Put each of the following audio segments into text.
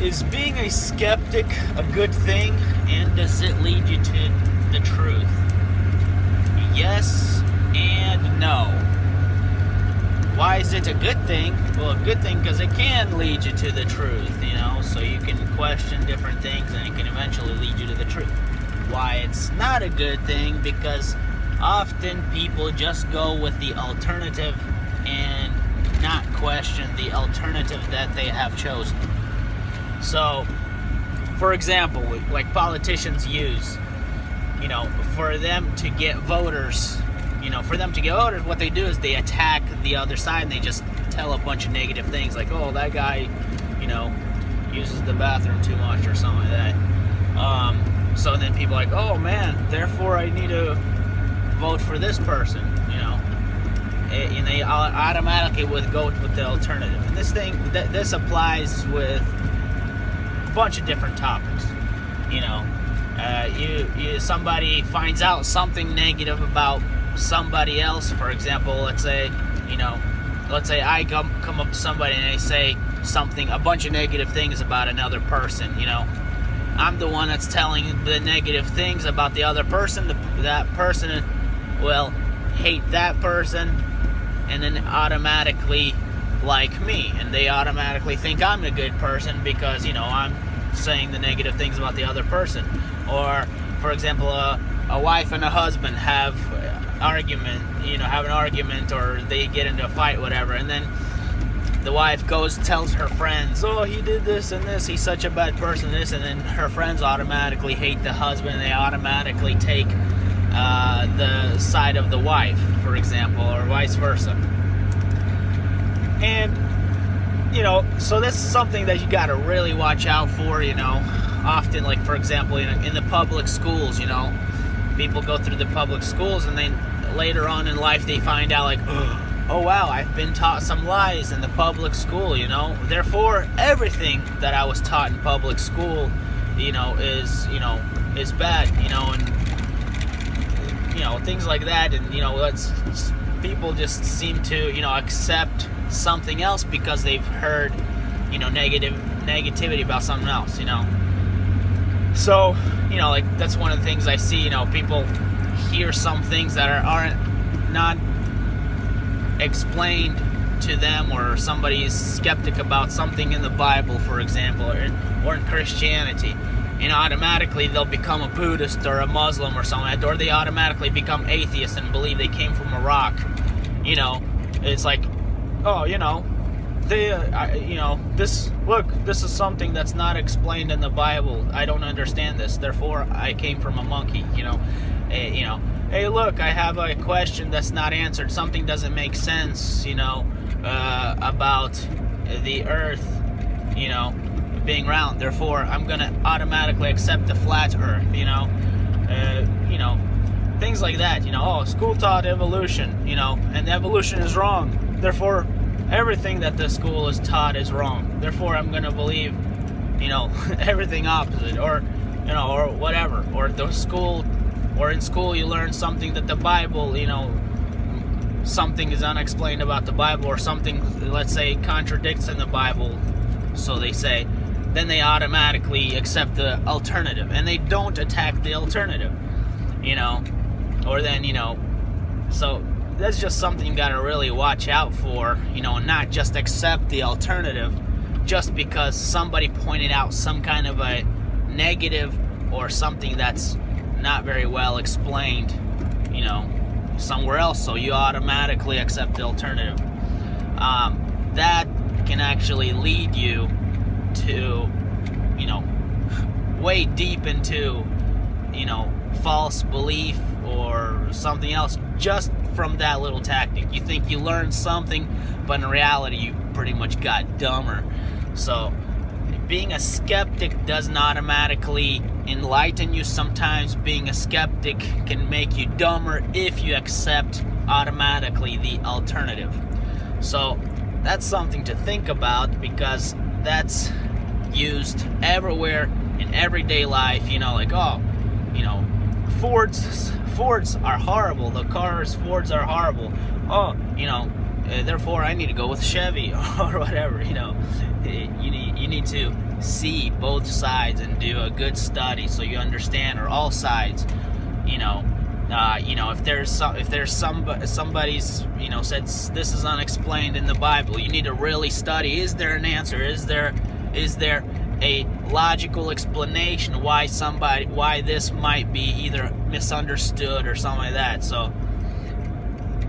Is being a skeptic a good thing, and does it lead you to the truth? Yes and no. Why is it a good thing? Well, a good thing because it can lead you to the truth, so you can question different things and it can eventually lead you to the truth. Why it's not a good thing? Because often people just go with the alternative and not question the alternative that they have chosen. So, for example, like politicians use, for them to get voters, what they do is they attack the other side and they just tell a bunch of negative things like, oh, that guy, uses the bathroom too much or something like that. So then people are like, oh man, therefore I need to vote for this person, and they automatically would go with the alternative. And this applies with a bunch of different topics. Somebody finds out something negative about somebody else. For example, let's say I come up to somebody and they say a bunch of negative things about another person. I'm the one that's telling the negative things about the other person. That person will hate that person and then automatically like me, and they automatically think I'm a good person because I'm saying the negative things about the other person. Or, for example, a wife and a husband have an argument, or they get into a fight, whatever, and then the wife tells her friends, oh, he did this and this, he's such a bad person, this, and then her friends automatically hate the husband, and they automatically take the side of the wife, for example, or vice versa. And so this is something that you got to really watch out for. Often, like, for example, in the public schools, people go through the public schools, and then later on in life they find out, like, oh wow, I've been taught some lies in the public school, therefore everything that I was taught in public school, is bad, and things like that. And people just seem to accept something else because they've heard negativity about something else. So like, that's one of the things I see. People hear some things that aren't not explained to them, or somebody's skeptic about something in the Bible, for example, or in Christianity, automatically they'll become a Buddhist or a Muslim or something, or they automatically become atheists and believe they came from a rock. It's like, oh, this is something that's not explained in the Bible. I don't understand this. Therefore, I came from a monkey. Hey, look, I have a question that's not answered. Something doesn't make sense. About the Earth. Being round. Therefore, I'm gonna automatically accept the flat Earth. Things like that. School taught evolution. And evolution is wrong. Therefore, everything that the school is taught is wrong. Therefore, I'm gonna believe, everything opposite, or whatever. Or in school you learn something that the Bible, something is unexplained about the Bible, or something, let's say, contradicts in the Bible, so they say. Then they automatically accept the alternative, and they don't attack the alternative, or then, so that's just something you gotta really watch out for, and not just accept the alternative just because somebody pointed out some kind of a negative or something that's not very well explained, somewhere else, so you automatically accept the alternative. That can actually lead you to, way deep into, false belief or something else just from that little tactic. You think you learned something, but in reality you pretty much got dumber. So being a skeptic doesn't automatically enlighten you. Sometimes being a skeptic can make you dumber if you accept automatically the alternative. So that's something to think about, because that's used everywhere in everyday life. Like, oh, Fords are horrible. The cars Fords are horrible. Oh, therefore I need to go with Chevy or whatever. You need to see both sides and do a good study so you understand, or all sides. If there's somebody's said this is unexplained in the Bible, you need to really study. Is there an answer? Is there a logical explanation why this might be either misunderstood or something like that? So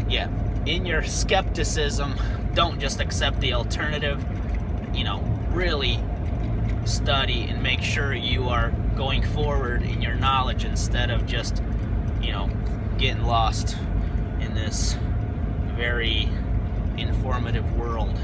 yeah, in your skepticism, don't just accept the alternative. Really study and make sure you are going forward in your knowledge instead of just getting lost in this very informative world.